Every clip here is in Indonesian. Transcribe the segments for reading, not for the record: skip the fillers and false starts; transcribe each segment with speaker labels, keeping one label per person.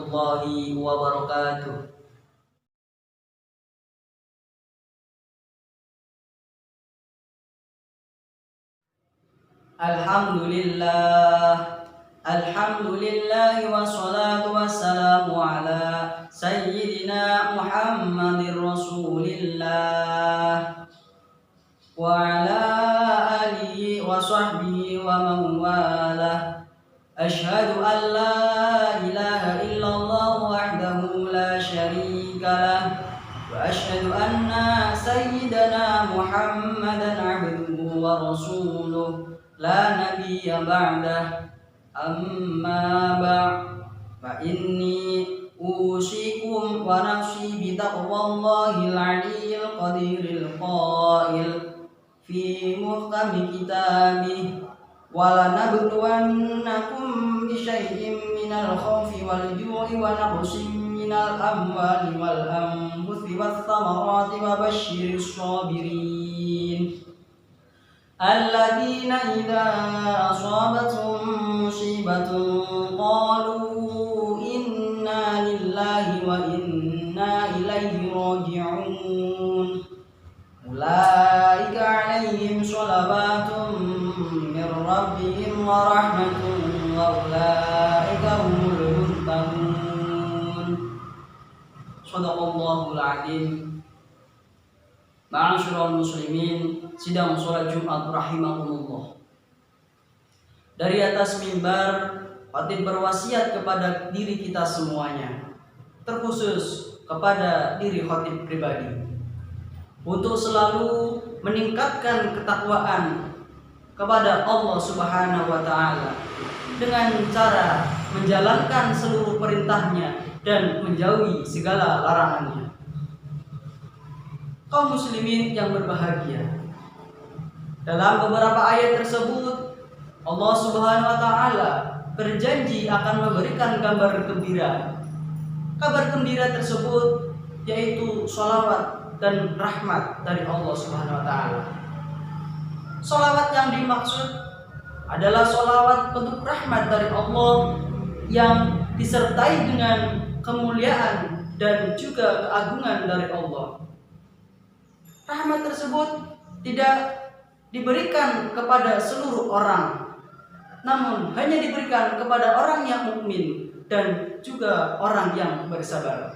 Speaker 1: warahmatullahi wabarakatuh. Alhamdulillah wassalatu wassalamu ala sayyidina Muhammadir Rasulillah wa ala alihi wa sahbihi wa man walah. Asyhadu an la ilaha illallah wahdahu la syarika lah wa asyhadu anna sayyidana Muhammadan abduhu wa rasuluh la nabiyya ba'dah. Amma ba'd, fa inni usikum wa nafsi bi taqwallahil aliyyil qadiril qail fi muhkami kitabih wa lanabluwannakum bi syai'in minal khawfi wal ju'i wa naqsin minal amwali wal anfusi wath thamarati wa basyiris sabirin alladzina idza asabathum musibatun qalu inna lillahi wa inna ilaihi raji'un ulaika 'alaihim shalawatun min rabbihim wa rahmatun wa ulaika humul muhtadun. Shadaqallahul 'azim. Ma'asyiral muslimin, sidang sholat Jumat rahimakumullah. Dari atas mimbar, khatib berwasiat kepada diri kita semuanya, terkhusus kepada diri khatib pribadi, untuk selalu meningkatkan ketakwaan kepada Allah Subhanahu wa Ta'ala dengan cara menjalankan seluruh perintahnya dan menjauhi segala larangannya. Kaum muslimin yang berbahagia, dalam beberapa ayat tersebut Allah Subhanahu wa Ta'ala berjanji akan memberikan kabar gembira. Kabar gembira tersebut yaitu sholawat dan rahmat dari Allah Subhanahu wa Ta'ala. Sholawat yang dimaksud adalah sholawat bentuk rahmat dari Allah yang disertai dengan kemuliaan dan juga keagungan dari Allah. Rahmat tersebut tidak diberikan kepada seluruh orang, namun hanya diberikan kepada orang yang mukmin dan juga orang yang bersabar.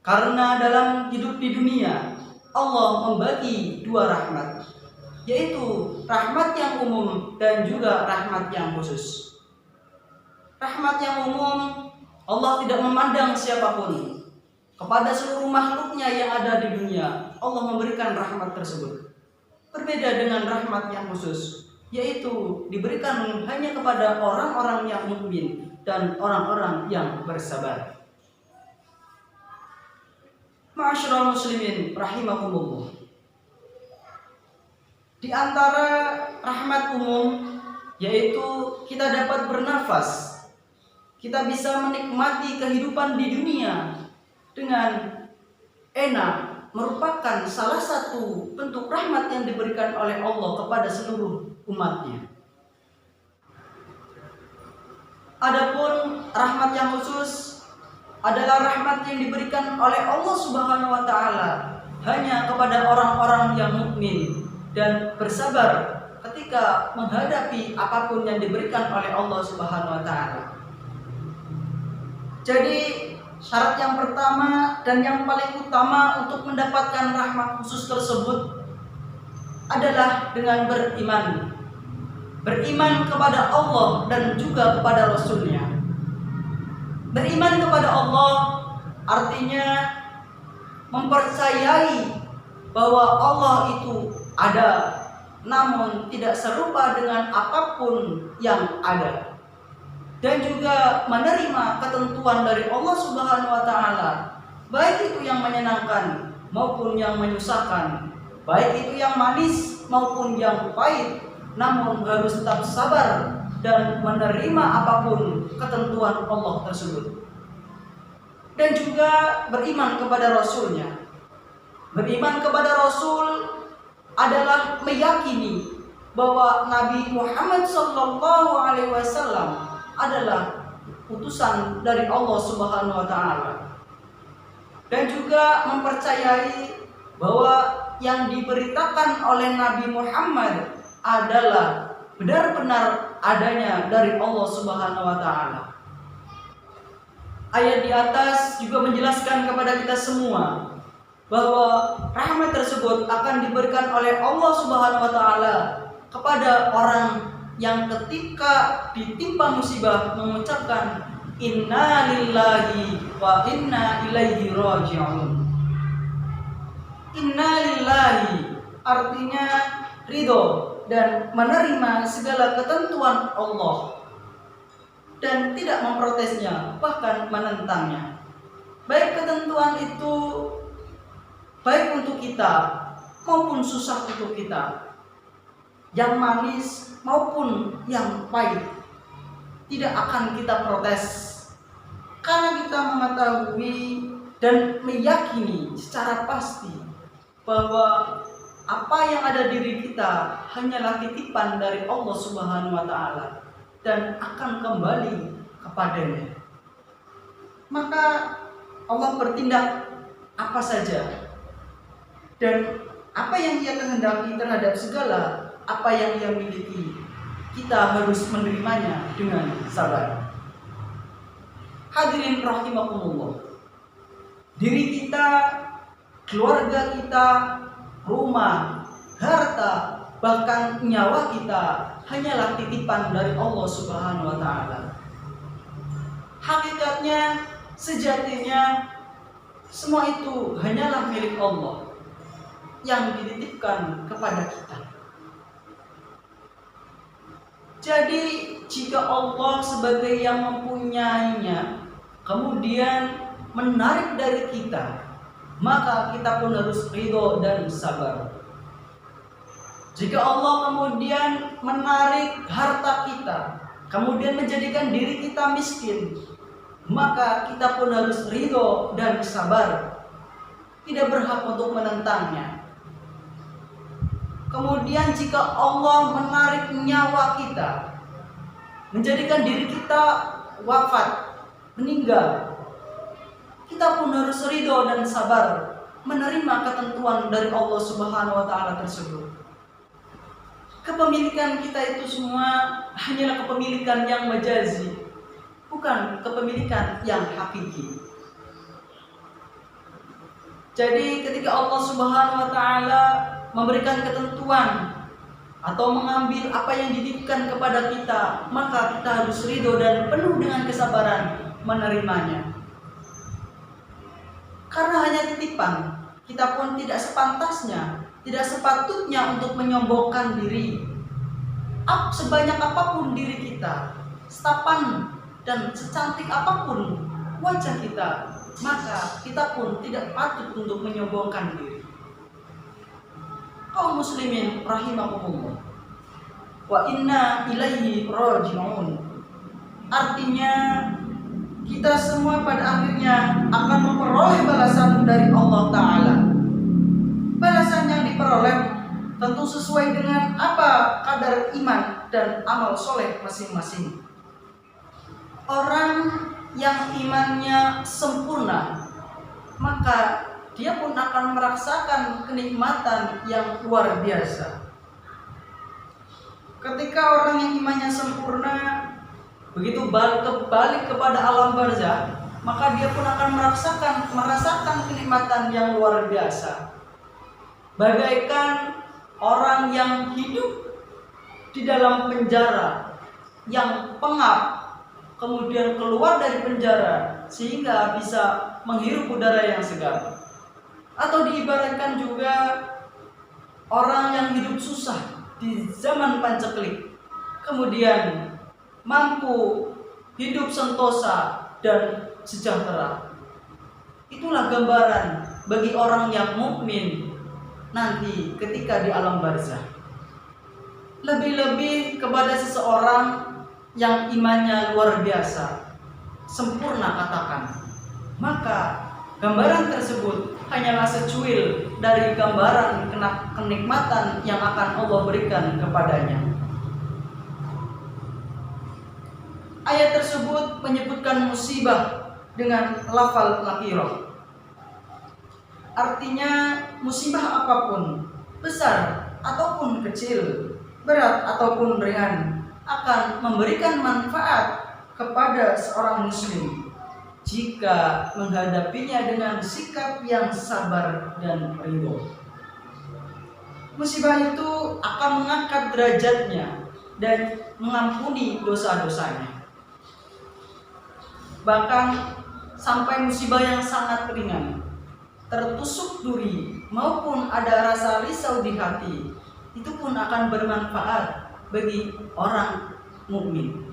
Speaker 1: Karena dalam hidup di dunia Allah membagi dua rahmat, yaitu rahmat yang umum dan juga rahmat yang khusus. Rahmat yang umum, Allah tidak memandang siapapun. Kepada seluruh makhluknya yang ada di dunia, Allah memberikan rahmat tersebut. Berbeda dengan rahmat yang khusus, yaitu diberikan hanya kepada orang-orang yang mukmin dan orang-orang yang bersabar. Ma'asyiral muslimin rahimakumullah. Di antara rahmat umum yaitu kita dapat bernafas. Kita bisa menikmati kehidupan di dunia dengan enak, merupakan salah satu bentuk rahmat yang diberikan oleh Allah kepada seluruh umatnya. Adapun rahmat yang khusus adalah rahmat yang diberikan oleh Allah Subhanahu wa Ta'ala hanya kepada orang-orang yang mukmin dan bersabar ketika menghadapi apapun yang diberikan oleh Allah Subhanahu wa Ta'ala. Jadi syarat yang pertama dan yang paling utama untuk mendapatkan rahmat khusus tersebut adalah dengan beriman. Beriman kepada Allah dan juga kepada Rasul-Nya. Beriman kepada Allah artinya mempercayai bahwa Allah itu ada, namun tidak serupa dengan apapun yang ada. Dan juga menerima ketentuan dari Allah Subhanahu wa Ta'ala, baik itu yang menyenangkan maupun yang menyusahkan, baik itu yang manis maupun yang pahit, namun harus tetap sabar dan menerima apapun ketentuan Allah tersebut. Dan juga beriman kepada Rasul-Nya. Beriman kepada Rasul adalah meyakini bahwa Nabi Muhammad SAW adalah utusan dari Allah Subhanahu wa taala. Dan juga mempercayai bahwa yang diberitakan oleh Nabi Muhammad adalah benar-benar adanya dari Allah Subhanahu wa taala. Ayat di atas juga menjelaskan kepada kita semua bahwa rahmat tersebut akan diberikan oleh Allah Subhanahu wa taala kepada orang yang ketika ditimpa musibah mengucapkan inna lillahi wa inna ilaihi raji'un. Inna lillahi artinya ridho dan menerima segala ketentuan Allah dan tidak memprotesnya, bahkan menentangnya. Baik ketentuan itu baik untuk kita maupun susah untuk kita, yang manis maupun yang pahit, tidak akan kita protes, karena kita mengetahui dan meyakini secara pasti bahwa apa yang ada di diri kita hanyalah titipan dari Allah Subhanahu wa taala dan akan kembali kepadanya. Maka Allah bertindak apa saja dan apa yang Ia kehendaki terhadap segala apa yang Ia miliki, kita harus menerimanya dengan sabar. Hadirin rahimakumullah, diri kita, keluarga kita, rumah, harta, bahkan nyawa kita hanyalah titipan dari Allah Subhanahu wa taala. Hakikatnya, sejatinya semua itu hanyalah milik Allah yang dititipkan kepada kita. Jadi jika Allah sebagai yang mempunyainya kemudian menarik dari kita, maka kita pun harus ridho dan sabar. Jika Allah kemudian menarik harta kita, kemudian menjadikan diri kita miskin, maka kita pun harus ridho dan sabar, tidak berhak untuk menentangnya. Kemudian jika Allah menarik nyawa kita, menjadikan diri kita wafat, meninggal, kita pun harus ridho dan sabar menerima ketentuan dari Allah Subhanahu wa taala tersebut. Kepemilikan kita itu semua hanyalah kepemilikan yang majazi, bukan kepemilikan yang hakiki. Jadi ketika Allah Subhanahu wa taala memberikan ketentuan atau mengambil apa yang dititipkan kepada kita, maka kita harus ridho dan penuh dengan kesabaran menerimanya. Karena hanya titipan, kita pun tidak sepantasnya, tidak sepatutnya untuk menyombongkan diri. Sebanyak apapun diri kita, setapan dan secantik apapun wajah kita, maka kita pun tidak patut untuk menyombongkan diri. Kaum muslimin rahimakumullah, wa inna ilaihi raji'un, artinya kita semua pada akhirnya akan memperoleh balasan dari Allah Ta'ala. Balasan yang diperoleh tentu sesuai dengan apa kadar iman dan amal soleh masing-masing. Orang yang imannya sempurna, maka dia pun akan merasakan kenikmatan yang luar biasa. Ketika orang yang imannya sempurna begitu balik kepada alam barzah, maka dia pun akan merasakan kenikmatan yang luar biasa. Bagaikan orang yang hidup di dalam penjara, yang pengap, kemudian keluar dari penjara sehingga bisa menghirup udara yang segar. Atau diibaratkan juga orang yang hidup susah di zaman panceklik, kemudian mampu hidup sentosa dan sejahtera. Itulah gambaran bagi orang yang mukmin nanti ketika di alam barzah. Lebih-lebih kepada seseorang yang imannya luar biasa, sempurna katakan, maka gambaran tersebut hanyalah secuil dari gambaran kenikmatan yang akan Allah berikan kepadanya. ayat tersebut menyebutkan musibah dengan lafal nakirah. Artinya musibah apapun, besar ataupun kecil, berat ataupun ringan, akan memberikan manfaat kepada seorang muslim jika menghadapinya dengan sikap yang sabar dan ridho. Musibah itu akan mengangkat derajatnya dan mengampuni dosa-dosanya. Bahkan sampai musibah yang sangat ringan, tertusuk duri maupun ada rasa risau di hati, itu pun akan bermanfaat bagi orang mukmin.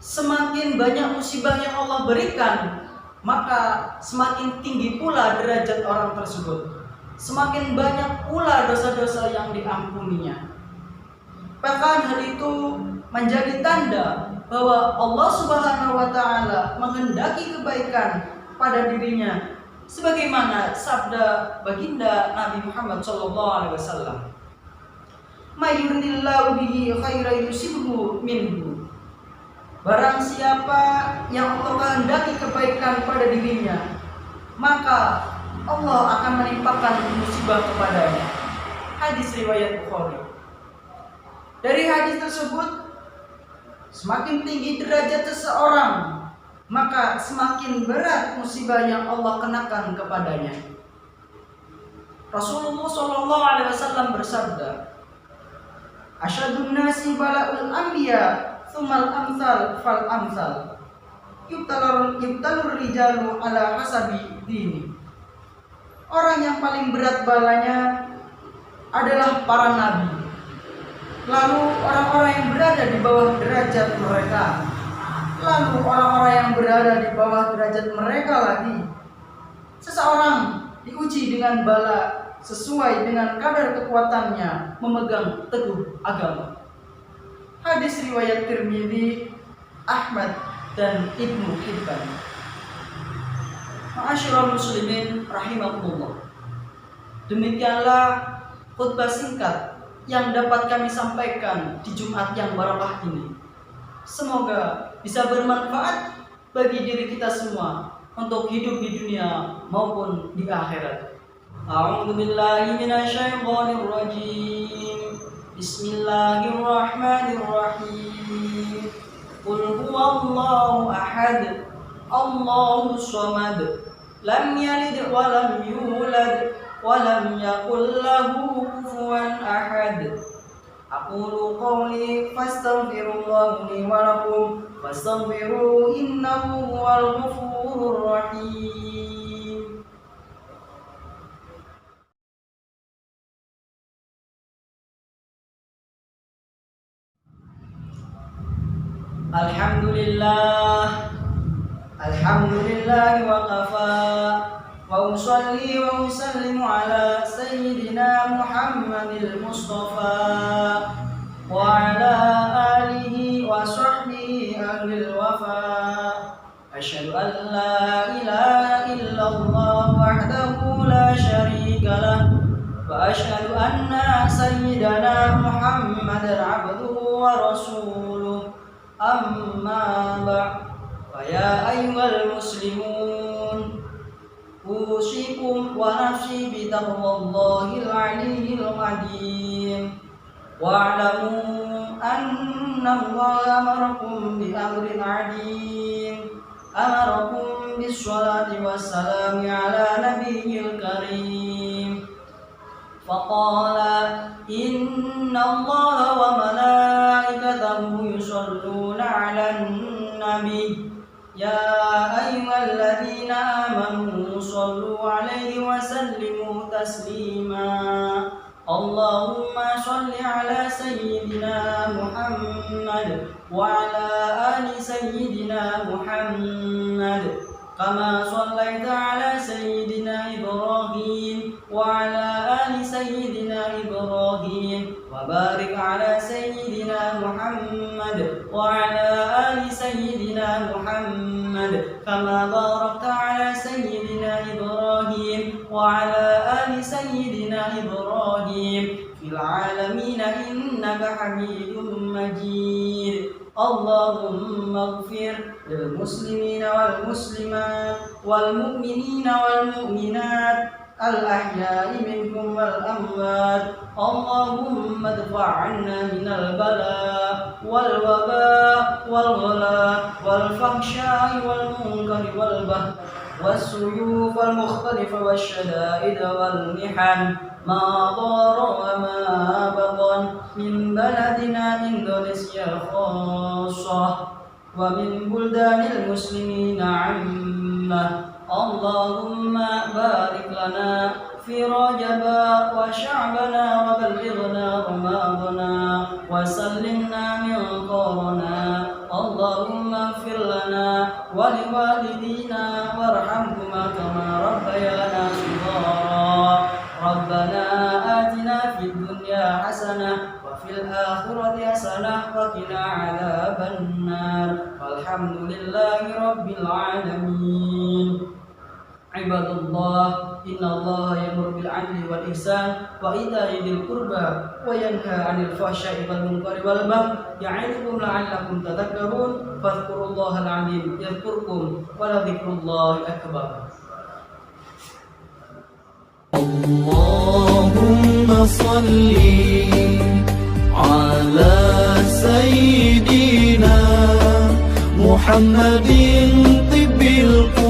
Speaker 1: Semakin banyak musibah yang Allah berikan, maka semakin tinggi pula derajat orang tersebut. Semakin banyak pula dosa-dosa yang diampuninya. Bahkan hal itu menjadi tanda bahwa Allah Subhanahu wa taala menghendaki kebaikan pada dirinya, sebagaimana sabda baginda Nabi Muhammad SAW, "May yuridillahu bihi khairan yusibhu minhu." Barang siapa yang Allah kehendaki kebaikan pada dirinya, maka Allah akan menimpakan musibah kepadanya. Hadis riwayat Bukhari. Dari hadis tersebut, semakin tinggi derajat seseorang, maka semakin berat musibah yang Allah kenakan kepadanya. Rasulullah SAW bersabda, "Asyadun nasi bala'ul anbiya, tsummal amsal fal amsal. Yubtalur rijalu ala hasabi dini." Orang yang paling berat balanya adalah para nabi, lalu orang-orang yang berada di bawah derajat mereka, lalu orang-orang yang berada di bawah derajat mereka lagi. Seseorang diuji dengan bala sesuai dengan kadar kekuatannya memegang teguh agama. Hadis riwayat Tirmidzi, Ahmad, dan Ibnu Hibban. Ma'asyiral muslimin rahimakumullah. Demikianlah khutbah singkat yang dapat kami sampaikan di Jumat yang barokah ini. Semoga bisa bermanfaat bagi diri kita semua untuk hidup di dunia maupun di akhirat. A'udzu billahi minasyaitonir rajim. Bismillahirrahmanirrahim. Qul huwallahu ahad, Allahus samad, lam yalid wa lam yulad wa lam yakul lahu kufuwan ahad. Aqulu qawli fastaghfirullah li wa lakum fastaghfiru innahu huwal ghafurur rahim. Alhamdulillah, alhamdulillah wa kafa, wa usalli wa usallimu ala sayyidina Muhammadil Mustafa wa ala alihi wa sahbihi ahlil wafa. Asyhadu an la ilaha illallah wahdahu la syarika lah, wa asyhadu anna sayyidana Muhammadan abduhu wa rasuluh. Amma ba'd, fa ya ayyuhal muslimun, usikum wa nafsi bi taqwallahil aliyyil qadim. Wa'lamu anna Allaha amarakum bi amrin 'adim, amarakum bis sholati wassalami ala nabiyyil karim. Faqala inna Allaha wa malaikatahu yusholluna 'alan nabi, ya ayyuhalladzina amanu shollu 'alaihi wa sallimu taslima. Allahumma sholli 'ala sayyidina Muhammad wa 'ala ali sayyidina Muhammad, kama shallaita 'ala sayyidina Ibrahim wa 'ala ali sayyidina Ibrahim, wa barik 'ala sayyidina Muhammad wa 'ala ali sayyidina Muhammad, kama barakta 'ala sayyidina Ibrahim wa 'ala ali سيدنا إبراهيم في العالمين إنك حميد مجيد. اللهم اغفر للمسلمين والمسلمات والمؤمنين والمؤمنات الأحياء منهم والأموات. اللهم ادفع عنا من البلاء والوباء والغلاء والفحشاء والمنكر والبغي والسيوف المختلفة والشدائد والمحن ما ضار وما بطن من بلدنا إندونيسيا خاصة ومن بلدان المسلمين عامة. اللهم بارك لنا في رجب وشعبنا وبلغنا رمضان وسلمنا من قرنا. اللهم اغفر لنا ولوالدينا وارحمهما كما ربيانا صغارا. ربنا آتنا في الدنيا حسنة وفي الآخرة حسنة وقنا عذاب النار والحمد لله رب العالمين. عباد الله إن الله يأمر بالعدل والإحسان وإيتاء ذي القربى وينهى عن الفحشاء والمنكر والبغي يعظكم لعلكم تذكرون. فاذكروا الله العظيم يذكركم ولذكر الله أكبر.
Speaker 2: اللهم صل على سيدنا محمد طب القلوب